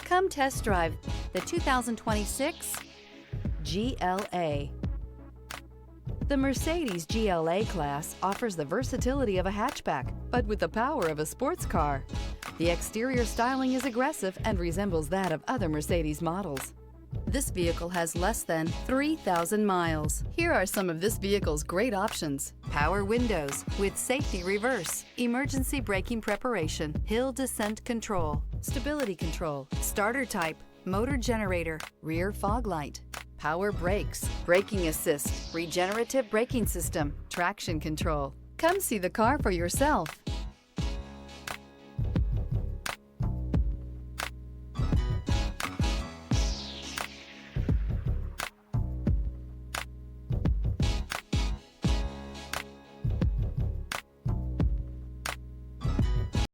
Come test drive the 2026 GLA. The Mercedes GLA class offers the versatility of a hatchback, but with the power of a sports car. The exterior styling is aggressive and resembles that of other Mercedes models. This vehicle has less than 3,000 miles. Here are some of this vehicle's great options: power windows with safety reverse, emergency braking preparation, hill descent control, stability control, starter type, motor generator, rear fog light, power brakes, braking assist, regenerative braking system, traction control. Come see the car for yourself.